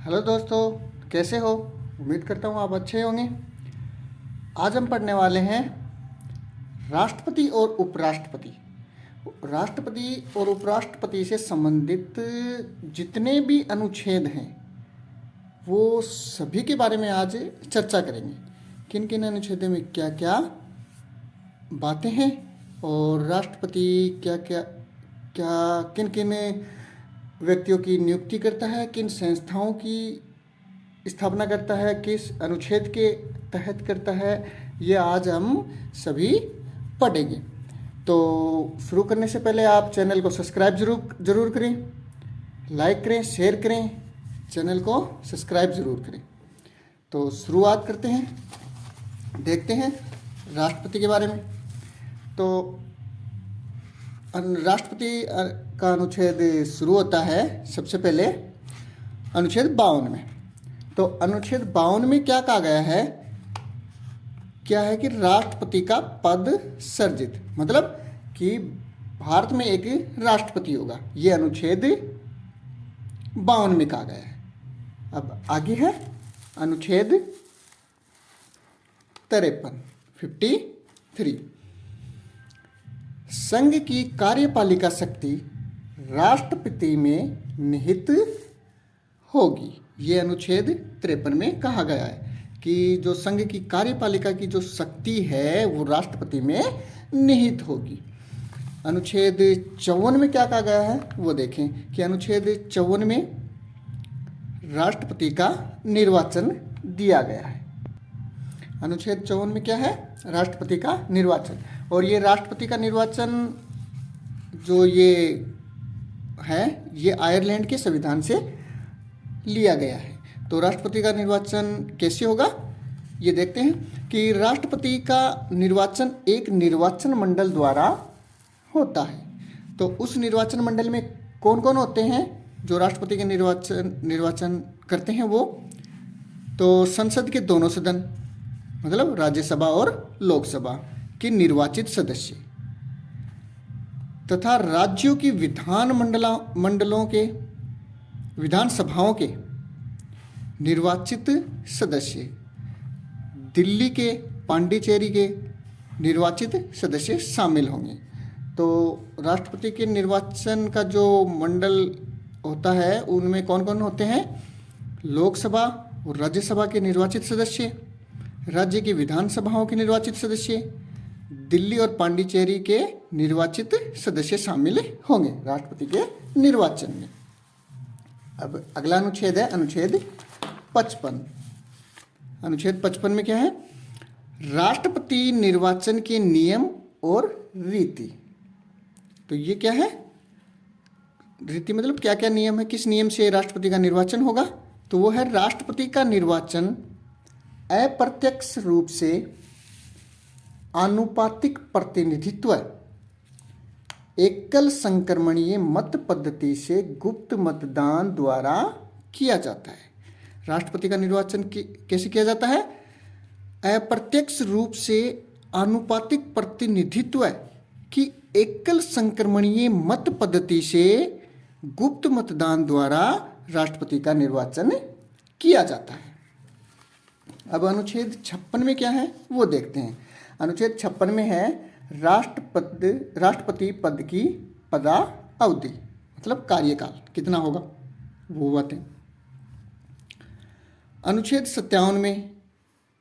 Hello दोस्तों, कैसे हो? उम्मीद करता हूँ आप अच्छे होंगे। आज हम पढ़ने वाले हैं राष्ट्रपति और उपराष्ट्रपति। राष्ट्रपति और उपराष्ट्रपति से संबंधित जितने भी अनुच्छेद हैं वो सभी के बारे में आज चर्चा करेंगे। किन किन अनुच्छेदों में क्या क्या बातें हैं और राष्ट्रपति क्या क्या क्या किन किन व्यक्तियों की नियुक्ति करता है, किन संस्थाओं की स्थापना करता है, किस अनुच्छेद के तहत करता है, ये आज हम सभी पढ़ेंगे। तो शुरू करने से पहले आप चैनल को सब्सक्राइब ज़रूर करें, लाइक करें, शेयर करें, चैनल को सब्सक्राइब ज़रूर करें। तो शुरुआत करते हैं, देखते हैं राष्ट्रपति के बारे में। तो राष्ट्रपति का अनुच्छेद शुरू होता है सबसे पहले अनुच्छेद 52 में। तो अनुच्छेद 52 में क्या कहा गया है? क्या है कि राष्ट्रपति का पद सृजित, मतलब कि भारत में एक राष्ट्रपति होगा। ये अनुच्छेद 52 में कहा गया है। अब आगे है अनुच्छेद 53। संघ की कार्यपालिका शक्ति राष्ट्रपति में निहित होगी। ये अनुच्छेद 53 में कहा गया है कि जो संघ की कार्यपालिका की जो शक्ति है वो राष्ट्रपति में निहित होगी। अनुच्छेद 54 में क्या कहा गया है वो देखें कि अनुच्छेद 54 में राष्ट्रपति का निर्वाचन दिया गया है। अनुच्छेद 54 में क्या है? राष्ट्रपति का निर्वाचन। और ये राष्ट्रपति का निर्वाचन जो ये है ये आयरलैंड के संविधान से लिया गया है। तो राष्ट्रपति का निर्वाचन कैसे होगा ये देखते हैं कि राष्ट्रपति का निर्वाचन एक निर्वाचन मंडल द्वारा होता है। तो उस निर्वाचन मंडल में कौन कौन होते हैं जो राष्ट्रपति के निर्वाचन करते हैं? वो तो संसद के दोनों सदन, मतलब राज्यसभा और लोकसभा के निर्वाचित सदस्य तथा राज्यों की मंडलों के विधानसभाओं के निर्वाचित सदस्य, दिल्ली के पांडिचेरी के निर्वाचित सदस्य शामिल होंगे। तो राष्ट्रपति के निर्वाचन का जो मंडल होता है उनमें कौन कौन होते हैं? लोकसभा और राज्यसभा के निर्वाचित सदस्य, राज्य की विधानसभाओं के निर्वाचित सदस्य, दिल्ली और पांडिचेरी के निर्वाचित सदस्य शामिल होंगे राष्ट्रपति के निर्वाचन में। अब अगला अनुच्छेद है अनुच्छेद 55। अनुच्छेद 55 में क्या है? राष्ट्रपति निर्वाचन के नियम और रीति। तो ये क्या है? रीति मतलब क्या क्या नियम है, किस नियम से राष्ट्रपति का निर्वाचन होगा? तो वो है राष्ट्रपति का निर्वाचन अप्रत्यक्ष रूप से आनुपातिक प्रतिनिधित्व एकल संक्रमणीय मत पद्धति से गुप्त मतदान द्वारा किया जाता है। राष्ट्रपति का निर्वाचन कैसे किया जाता है? अप्रत्यक्ष रूप से आनुपातिक प्रतिनिधित्व की एकल संक्रमणीय मत पद्धति से गुप्त मतदान द्वारा राष्ट्रपति का निर्वाचन किया जाता है। अब अनुच्छेद 56 में क्या है वो देखते हैं। अनुच्छेद 56 में है राष्ट्रपति पद की पदावधि, मतलब कार्यकाल कितना होगा वो बातें। अनुच्छेद 57 में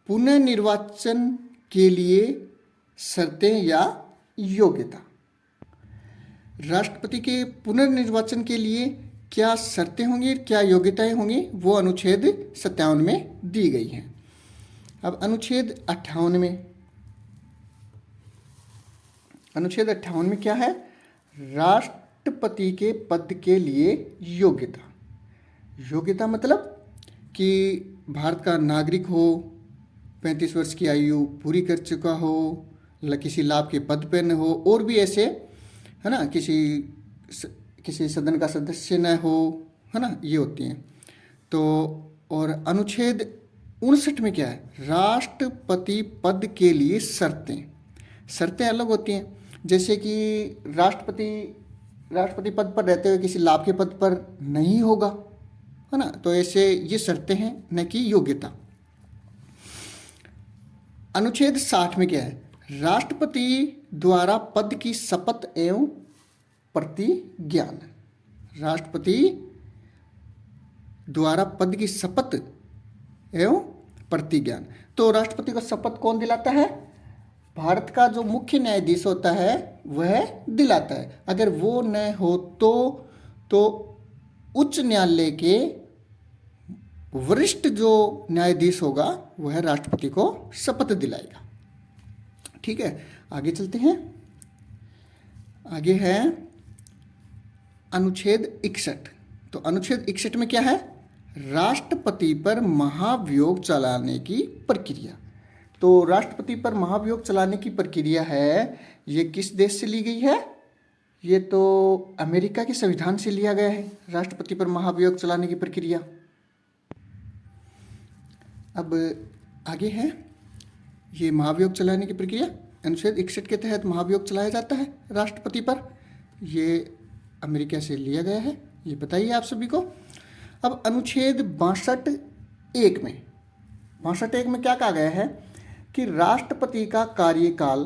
पुनर्निर्वाचन के लिए शर्तें या योग्यता। राष्ट्रपति के पुनर्निर्वाचन के लिए क्या शर्तें होंगी, क्या योग्यताएं होंगी, वो अनुच्छेद 57 में दी गई हैं। अब अनुच्छेद 58 में, अनुच्छेद 58 में क्या है? राष्ट्रपति के पद के लिए योग्यता। योग्यता मतलब कि भारत का नागरिक हो, 35 वर्ष की आयु पूरी कर चुका हो, किसी लाभ के पद पर न हो, और भी ऐसे है ना, किसी सदन का सदस्य न हो, है ना, ये होती हैं। तो और अनुच्छेद 59 में क्या है? राष्ट्रपति पद के लिए शर्तें अलग होती हैं। जैसे कि राष्ट्रपति पद पर रहते हुए किसी लाभ के पद पर नहीं होगा, है ना। तो ऐसे ये शर्तें हैं, न कि योग्यता। अनुच्छेद 60 में क्या है? राष्ट्रपति द्वारा पद की शपथ एवं प्रतिज्ञान। राष्ट्रपति द्वारा पद की शपथ एवं प्रतिज्ञान। तो राष्ट्रपति को शपथ कौन दिलाता है? भारत का जो मुख्य न्यायाधीश होता है वह दिलाता है। अगर वो न हो तो उच्च न्यायालय के वरिष्ठ जो न्यायाधीश होगा वह राष्ट्रपति को शपथ दिलाएगा। ठीक है, आगे चलते हैं। आगे है अनुच्छेद 61। तो अनुच्छेद 61 में क्या है? राष्ट्रपति पर महाभियोग चलाने की प्रक्रिया। तो राष्ट्रपति पर महाभियोग चलाने की प्रक्रिया है, ये किस देश से ली गई है? ये तो अमेरिका के संविधान से लिया गया है, राष्ट्रपति पर महाभियोग चलाने की प्रक्रिया। अब आगे है ये महाभियोग चलाने की प्रक्रिया। अनुच्छेद 61 के तहत महाभियोग चलाया जाता है राष्ट्रपति पर, ये अमेरिका से लिया गया है, ये बताइए आप सभी को। अब अनुच्छेद 62(1) में 62(1) में क्या कहा गया है कि राष्ट्रपति का कार्यकाल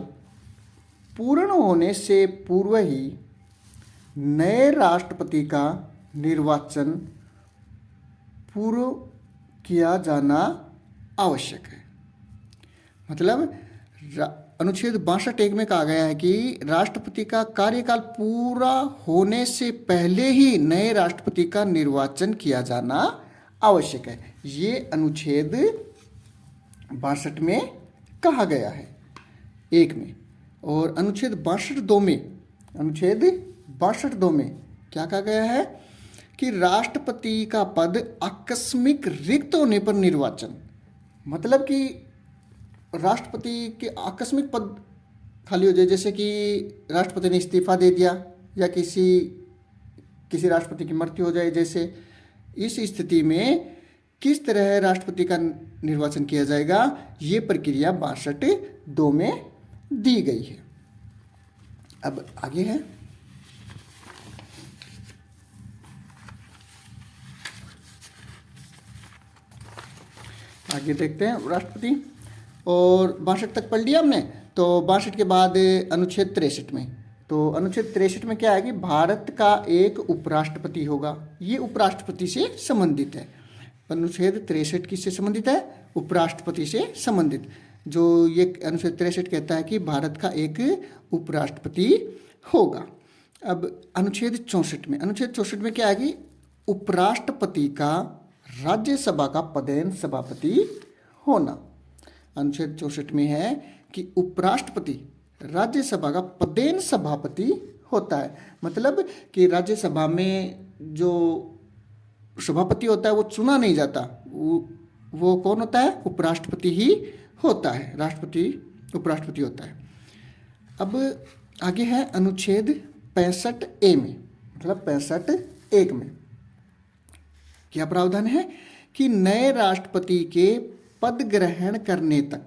पूर्ण होने से पूर्व ही नए राष्ट्रपति का निर्वाचन पूर्व किया जाना आवश्यक है। मतलब अनुच्छेद 62(1) में कहा गया है कि राष्ट्रपति का कार्यकाल पूरा होने से पहले ही नए राष्ट्रपति का निर्वाचन किया जाना आवश्यक है। ये अनुच्छेद 62 में कहा गया है 1 में। और अनुच्छेद 62(2) में क्या कहा गया है कि राष्ट्रपति का पद आकस्मिक रिक्त होने पर निर्वाचन। मतलब कि राष्ट्रपति के आकस्मिक पद खाली हो जाए, जैसे कि राष्ट्रपति ने इस्तीफा दे दिया या किसी राष्ट्रपति की मृत्यु हो जाए, जैसे इस स्थिति में किस तरह राष्ट्रपति का निर्वाचन किया जाएगा, ये प्रक्रिया 62(2) में दी गई है। अब आगे है आगे देखते हैं राष्ट्रपति। और 62 तक पढ़ लिया हमने। तो 62 के बाद अनुच्छेद 63 में, तो अनुच्छेद 63 में क्या है कि भारत का एक उपराष्ट्रपति होगा। ये उपराष्ट्रपति से संबंधित है। अनुच्छेद 63 किससे संबंधित है? उपराष्ट्रपति से संबंधित। जो ये अनुच्छेद 63 कहता है कि भारत का एक उपराष्ट्रपति होगा। अब अनुच्छेद 64 में क्या है कि उपराष्ट्रपति का राज्यसभा का पदेन सभापति होना। अनुच्छेद 64 में है कि उपराष्ट्रपति राज्यसभा का पदेन सभापति होता है। मतलब कि राज्यसभा में जो सभापति होता है वो चुना नहीं जाता, वो कौन होता है? उपराष्ट्रपति ही होता है। राष्ट्रपति उपराष्ट्रपति होता है। अब आगे है अनुच्छेद 65(a) में, मतलब 65(1) में क्या प्रावधान है कि नए राष्ट्रपति के पद ग्रहण करने तक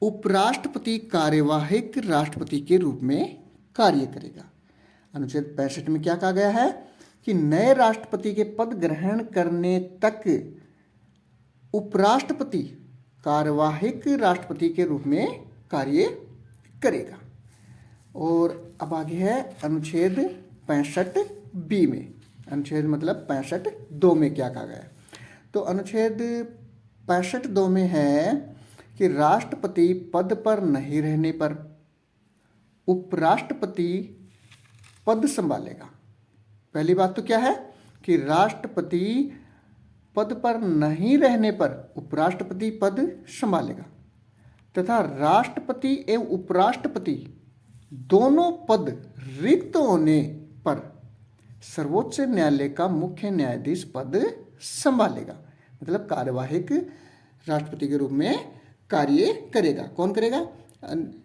उपराष्ट्रपति कार्यवाहक राष्ट्रपति के रूप में कार्य करेगा। अनुच्छेद 65 में क्या कहा गया है कि नए राष्ट्रपति के पद ग्रहण करने तक उपराष्ट्रपति कार्यवाहक राष्ट्रपति के रूप में कार्य करेगा। और अब आगे है अनुच्छेद 65(b) में। अनुच्छेद मतलब 65(2) में क्या कहा गया है? तो अनुच्छेद 65(2) में है कि राष्ट्रपति पद पर नहीं रहने पर उपराष्ट्रपति पद संभालेगा। पहली बात तो क्या है कि राष्ट्रपति पद पर नहीं रहने पर उपराष्ट्रपति पद संभालेगा, तथा राष्ट्रपति एवं उपराष्ट्रपति दोनों पद रिक्त होने पर सर्वोच्च न्यायालय का मुख्य न्यायाधीश पद संभालेगा। मतलब कार्यवाहक राष्ट्रपति के रूप में कार्य करेगा। कौन करेगा?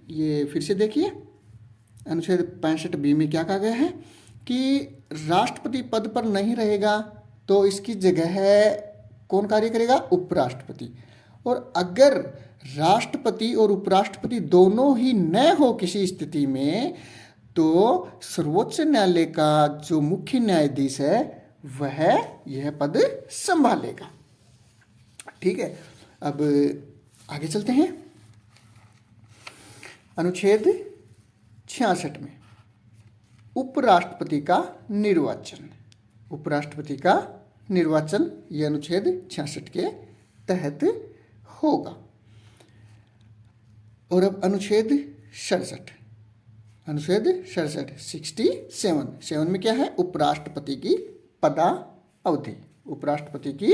ये फिर से देखिए, अनुच्छेद 65(b) में क्या कहा गया है कि राष्ट्रपति पद पर नहीं रहेगा तो इसकी जगह कौन कार्य करेगा? उपराष्ट्रपति। और अगर राष्ट्रपति और उपराष्ट्रपति दोनों ही न हो किसी स्थिति में, तो सर्वोच्च न्यायालय का जो मुख्य न्यायाधीश है वह यह पद संभालेगा। ठीक है, अब आगे चलते हैं। अनुच्छेद 66 में उपराष्ट्रपति का निर्वाचन, उपराष्ट्रपति का निर्वाचन यह अनुच्छेद 66 के तहत होगा। और अब अनुच्छेद 67, अनुच्छेद 67 7 में क्या है? उपराष्ट्रपति की पदा अवधि, उपराष्ट्रपति की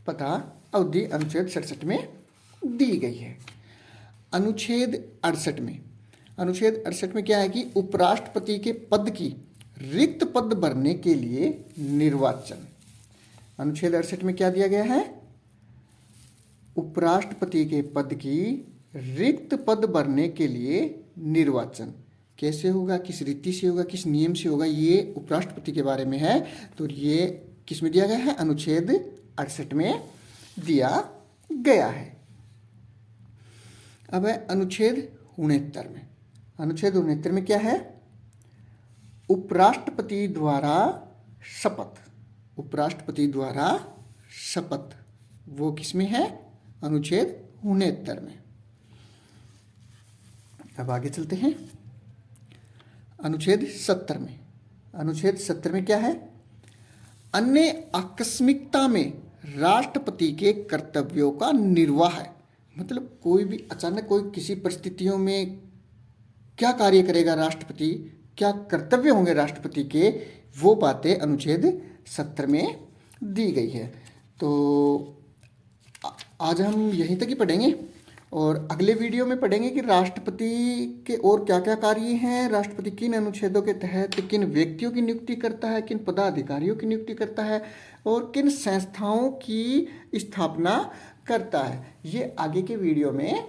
पदा अवधि अनुच्छेद 67 में दी गई है। अनुच्छेद 68 में, अनुच्छेद 68 में क्या है कि उपराष्ट्रपति के पद की रिक्त पद भरने के लिए निर्वाचन, अनुच्छेद 68 में क्या दिया गया है? उपराष्ट्रपति के पद की रिक्त पद भरने के लिए निर्वाचन कैसे होगा, किस रीति से होगा, किस नियम से होगा, ये उपराष्ट्रपति के बारे में है। तो ये किस में दिया गया है? अनुच्छेद 68 में दिया गया है। अब है अनुच्छेद 69 में, अनुच्छेद 69 में क्या है? उपराष्ट्रपति द्वारा शपथ, उपराष्ट्रपति द्वारा शपथ, वो किसमें है? अनुच्छेद 69 में। अब आगे चलते हैं अनुच्छेद 70 में, अनुच्छेद 70 में क्या है? अन्य आकस्मिकता में राष्ट्रपति के कर्तव्यों का निर्वाह है। मतलब कोई भी अचानक कोई किसी परिस्थितियों में क्या कार्य करेगा राष्ट्रपति, क्या कर्तव्य होंगे राष्ट्रपति के, वो बातें अनुच्छेद 70 में दी गई है। तो आज हम यहीं तक ही पढ़ेंगे और अगले वीडियो में पढ़ेंगे कि राष्ट्रपति के और क्या क्या कार्य हैं, राष्ट्रपति किन अनुच्छेदों के तहत किन व्यक्तियों की नियुक्ति करता है, किन पदाधिकारियों की नियुक्ति करता है और किन संस्थाओं की स्थापना करता है। ये आगे के वीडियो में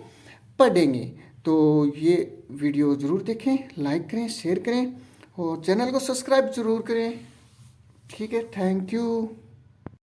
पढ़ेंगे। तो ये वीडियो ज़रूर देखें, लाइक करें, शेयर करें और चैनल को सब्सक्राइब ज़रूर करें। ठीक है, थैंक यू।